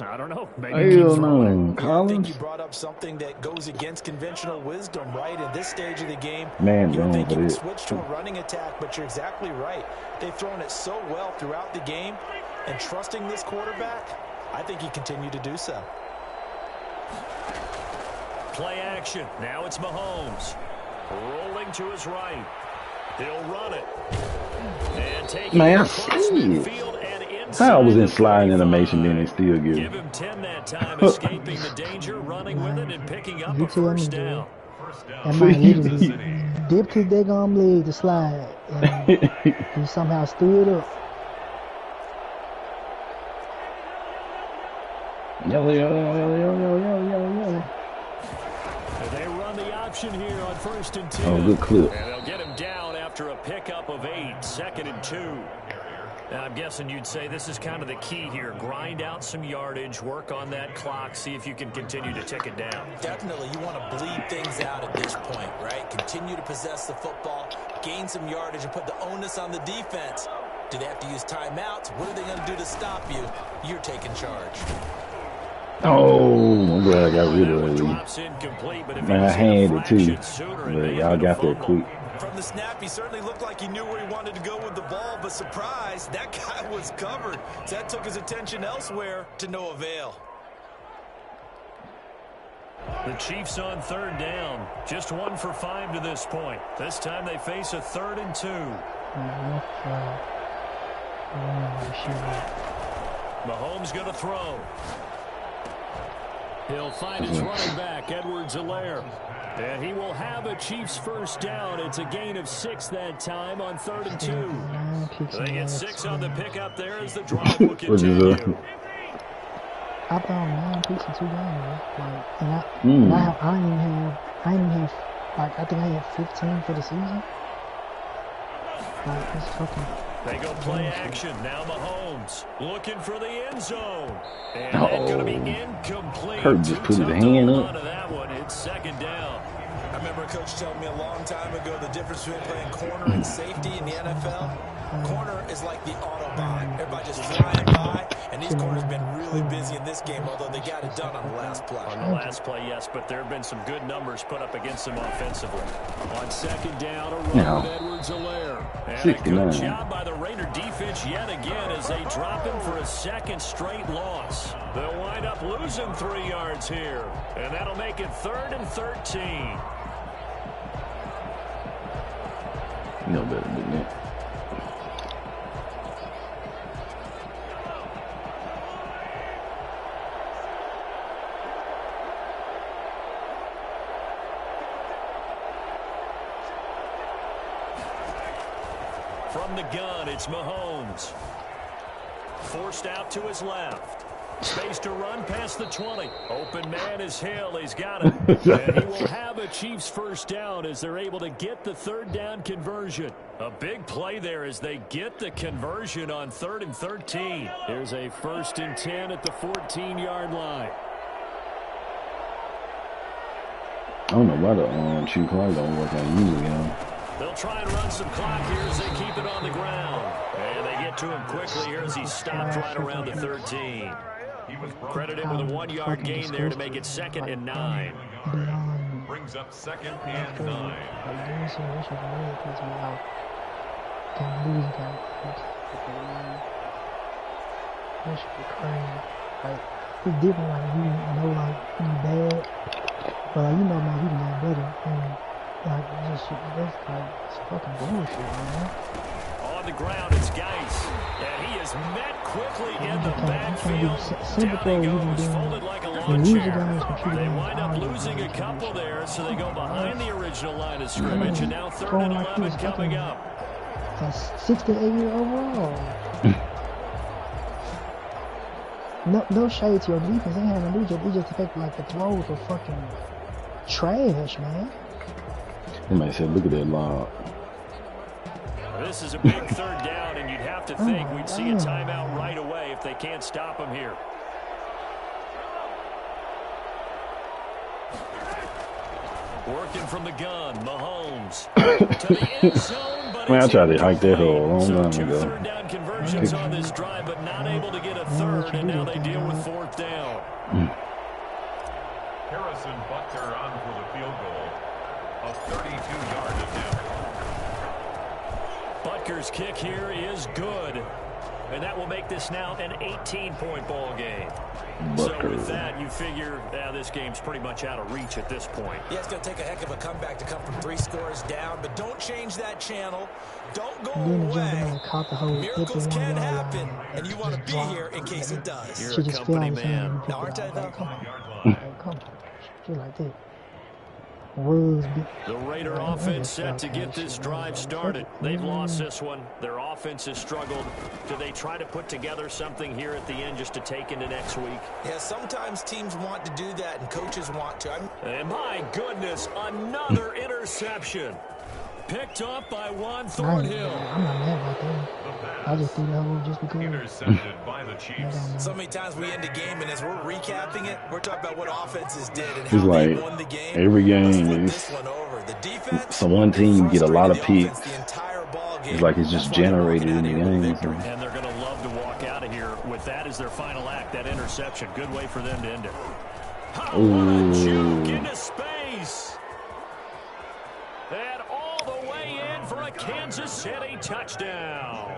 Speaker 1: I don't know.
Speaker 2: Hell no,
Speaker 5: I think
Speaker 2: Collins.
Speaker 5: you brought up something that goes against conventional wisdom, right? In this stage of the game,
Speaker 2: Man,
Speaker 5: you would
Speaker 2: don't
Speaker 5: think you
Speaker 2: for
Speaker 5: would
Speaker 2: it.
Speaker 5: switch to a running attack, but you're exactly right. They've thrown it so well throughout the game, and trusting this quarterback, I think he continued to do so.
Speaker 1: Play action. Now it's Mahomes. Rolling to his right. He'll run it. And take
Speaker 2: Man,
Speaker 1: it
Speaker 2: I
Speaker 1: across
Speaker 2: see it.
Speaker 1: midfield and inside
Speaker 2: How I was in
Speaker 1: the
Speaker 2: sliding
Speaker 1: 35.
Speaker 2: animation, then they still give
Speaker 1: Give
Speaker 2: it.
Speaker 1: him 10 that time, escaping the danger, running with it, and picking up
Speaker 4: You
Speaker 1: a
Speaker 4: too, I'm
Speaker 1: first
Speaker 4: gonna do
Speaker 1: down.
Speaker 3: First
Speaker 4: That
Speaker 3: down.
Speaker 4: man literally dipped his daggone leg to slide, and he somehow stood up.
Speaker 2: Yo.
Speaker 1: They run the option here on 1st and 2.
Speaker 2: Oh, good clip.
Speaker 1: And they'll get him down after a pickup of 8, 2nd and 2. Now, I'm guessing you'd say this is kind of the key here. Grind out some yardage, work on that clock, see if you can continue to tick it down.
Speaker 5: Definitely, you want to bleed things out at this point, right? Continue to possess the football, gain some yardage, and put the onus on the defense. Do they have to use timeouts? What are they going to do to stop you? You're taking charge.
Speaker 2: Oh, I'm glad I got rid of it.
Speaker 1: Drops incomplete, but if
Speaker 2: Man, I
Speaker 1: he was in a
Speaker 2: had it too.
Speaker 1: fraction sooner, it
Speaker 2: But
Speaker 1: may
Speaker 2: y'all
Speaker 1: have been a
Speaker 2: got that
Speaker 1: fumble.
Speaker 2: quick.
Speaker 5: From the snap, he certainly looked like he knew where he wanted to go with the ball, but surprise, that guy was covered. So that took his attention elsewhere to no avail.
Speaker 1: The Chiefs on 3rd down. Just 1 for 5 to this point. This time they face a 3rd and 2. Mahomes going to throw. He'll find his running back, Edwards-Helaire. And he will have a Chiefs first down. It's a gain of 6 that time on 3rd and 2. They get 6 on the pickup there as the drive will continue.
Speaker 4: I found 9 picks in 2 games, like, and I didn't even have, like, I think I had 15 for the season. Like, it's fucking.
Speaker 1: They go play action. Now Mahomes looking for the end zone. And that's going to be incomplete.
Speaker 2: Kurt just put his hand up.
Speaker 1: That one. It's 2nd down.
Speaker 5: I remember a coach telling me a long time ago the difference between playing corner and safety in the NFL. Corner is like the Autobahn. Everybody just flying by, And these corners been really busy in this game, although they got it done on the last play.
Speaker 1: On the last play, yes, but there have been some good numbers put up against them offensively. On second down, a run with Edwards-Helaire. And a good job by the Raider defense yet again as they drop him for a second straight loss. They'll wind up losing 3 yards here, and that'll make it 3rd and 13.
Speaker 2: No better than that.
Speaker 1: From the gun, it's Mahomes. Forced out to his left. Space to run past the 20. Open man is Hill. He's got it. And he will have a Chiefs first down as they're able to get the 3rd down conversion. A big play there as they get the conversion on 3rd and 13. Here's a 1st and 10 at the 14-yard line.
Speaker 2: I don't know why the shoe clock don't work out usually,
Speaker 1: They'll try and run some clock here as they keep it on the ground. And they get to him quickly here as he stopped right around the 13. Credited with a 1-yard gain there to make it 2nd and 9.
Speaker 3: Brings up 2nd and 9.
Speaker 4: That should be crazy. Like, it's different, like, you know, like, you bad, but, like, you know, man, you can get better, and, like, this shit, that's, like, it's fucking bullshit, man.
Speaker 1: On the ground, it's Geis, and he is met quickly in the backfield. Down he goes, folded like a lawn chair. They wind up losing a couple there, so they go behind the original line of scrimmage, and now 3rd and 11 coming up.
Speaker 4: That's 6 to 8 year overall. No shade to your defense. They ain't having to do. They just affect like the throws are fucking trash, man.
Speaker 2: Somebody said, "Look at that lob."
Speaker 1: This is a big 3rd down, and you'd have to think we'd see a timeout right away if they can't stop him here. Working from the gun, Mahomes to the end zone, but
Speaker 2: Man, I tried to hike that hole a long time
Speaker 1: two
Speaker 2: ago.
Speaker 1: 3rd down conversions on this drive, but not able to get a 3rd, and now they deal with 4th down.
Speaker 3: Harrison Butker on for the field goal. A 32-yard attempt.
Speaker 1: Butker's kick here is good, and that will make this now an 18-point ball game.
Speaker 2: Butker.
Speaker 1: So with that, you figure this game's pretty much out of reach at this point.
Speaker 5: Yeah, it's going to take a heck of a comeback to come from 3 scores down, but don't change that channel. Don't go away. Miracles can happen, and you want to be here in case it does.
Speaker 1: You're a company man.
Speaker 5: Now, aren't I, though?
Speaker 4: Come on. Shit like that.
Speaker 1: The Raider offense set to get this drive started. They've lost this one. Their offense has struggled. Do they try to put together something here at the end just to take into next week?
Speaker 5: Yeah, sometimes teams want to do that and coaches want to.
Speaker 1: And my goodness, another interception. Picked up by Juan Thornhill.
Speaker 4: I'm not mad about that. I just think that was just because.
Speaker 3: Intercepted by the Chiefs.
Speaker 5: So many times we end the game, and as we're recapping it, we're talking about what offenses did and
Speaker 2: It's
Speaker 5: how
Speaker 2: like
Speaker 5: they won the game.
Speaker 2: every game
Speaker 5: Let's flip
Speaker 2: is
Speaker 5: this one over. The defense,
Speaker 2: so one team get a lot of
Speaker 5: frustrated
Speaker 2: picks.
Speaker 5: the entire ball game.
Speaker 2: It's like it's just
Speaker 5: That's why they're
Speaker 2: generated
Speaker 5: walking
Speaker 2: in the
Speaker 5: out here with
Speaker 2: game.
Speaker 5: victory.
Speaker 1: And they're going to love to walk out of here with that as their final act, that interception. Good way for them to end it. Oh, what a juke into space. And all the way in for a Kansas City touchdown.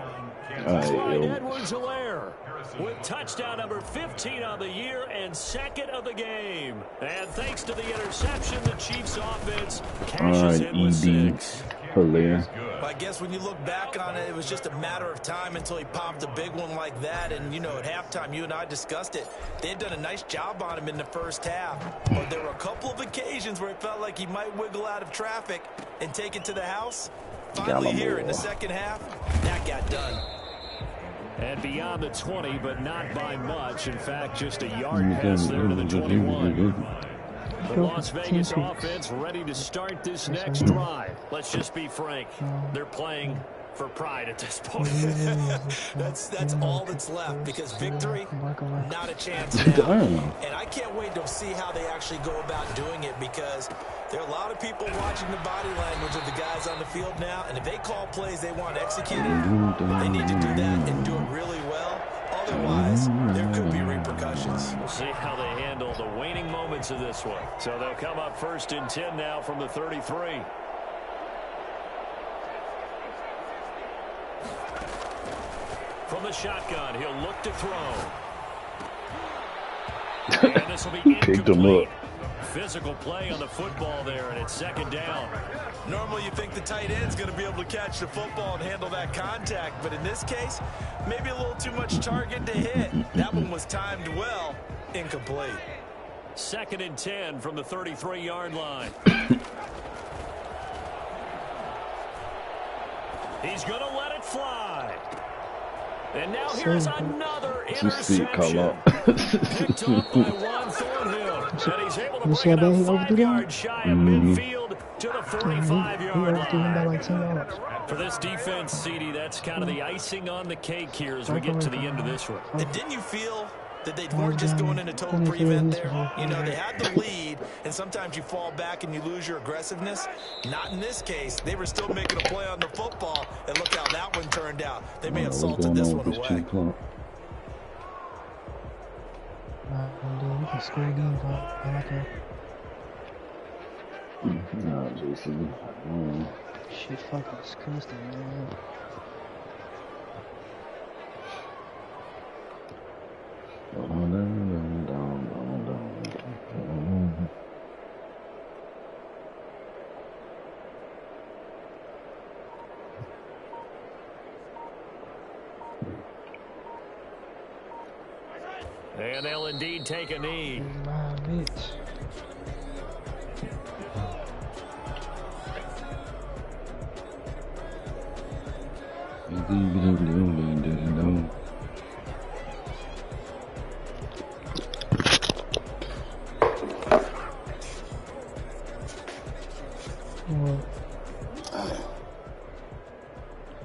Speaker 1: Clyde Edwards-Helaire with touchdown number 15 on the year and 2nd of the game. And thanks to the interception, the Chiefs offense cashes in with 6.
Speaker 2: Hilaire.
Speaker 5: But I guess when you look back on it, it was just a matter of time until he popped a big one like that. And, you know, at halftime, you and I discussed it. They had done a nice job on him in the first half. But there were a couple of occasions where it felt like he might wiggle out of traffic and take it to the house. Finally here in the second half, that got done.
Speaker 1: And beyond the 20, but not by much. In fact, just a yard pass there to the 21. The Las Vegas offense ready to start this next drive. Let's just be frank. They're playing for pride at this point.
Speaker 5: that's all that's left, because victory, not a chance now. And I can't wait to see how they actually go about doing it, because there are a lot of people watching the body language of the guys on the field now, and if they call plays they want executed, they need to do that and do it really well. Otherwise,
Speaker 1: We'll see how they handle the waning moments of this one. So they'll come up 1st and 10 now from the 33. From the shotgun, he'll look to throw. And this will be incomplete. Physical play on the football there, and it's 2nd down.
Speaker 5: Normally you think the tight end's going to be able to catch the football and handle that contact, but in this case, maybe a little too much target to hit. That one was timed well. Incomplete.
Speaker 1: 2nd and 10 from the 33-yard line. He's going to let it fly. And now here's another interception. Picked up by Juan Thornhill. And he's able to bring it up 5 yards shy of midfield to the 45-yard line. For this defense, CD, that's kind of the icing on the cake here as we get to the end of this one.
Speaker 5: And didn't you feel that they weren't just going into total prevent there? You know, they had the lead, and sometimes you fall back and you lose your aggressiveness. Not in this case. They were still making a play on the football, and look how that one turned out. They may have salted this one away.
Speaker 4: We can score again, I like it.
Speaker 2: Nah, Jason.
Speaker 4: Shit fucking disgusting, man.
Speaker 1: And they'll indeed take a knee.
Speaker 4: My bitch.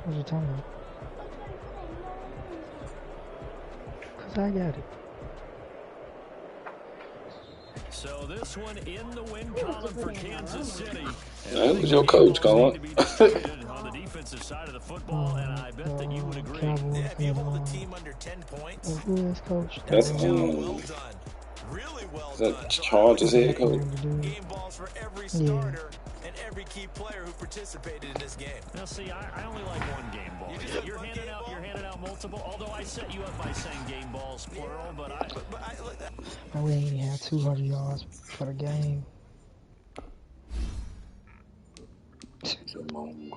Speaker 4: What you talking about? 'Cause I got it.
Speaker 1: So this one in the win column for Kansas City.
Speaker 2: Where's your coach going?
Speaker 1: On the defensive side of the football, and I bet that you would agree.
Speaker 5: Yeah, if you hold the team under 10 points,
Speaker 4: Who is coach?
Speaker 5: that's well done. Really well done.
Speaker 2: That Chargers head coach.
Speaker 5: Game balls for every starter and every key player who participated in this game.
Speaker 1: Now, see, I only like one game ball. You're handing out multiple. Although I set you up by saying game balls plural, but I
Speaker 4: We ain't even had 200 yards for the game.
Speaker 2: It's a long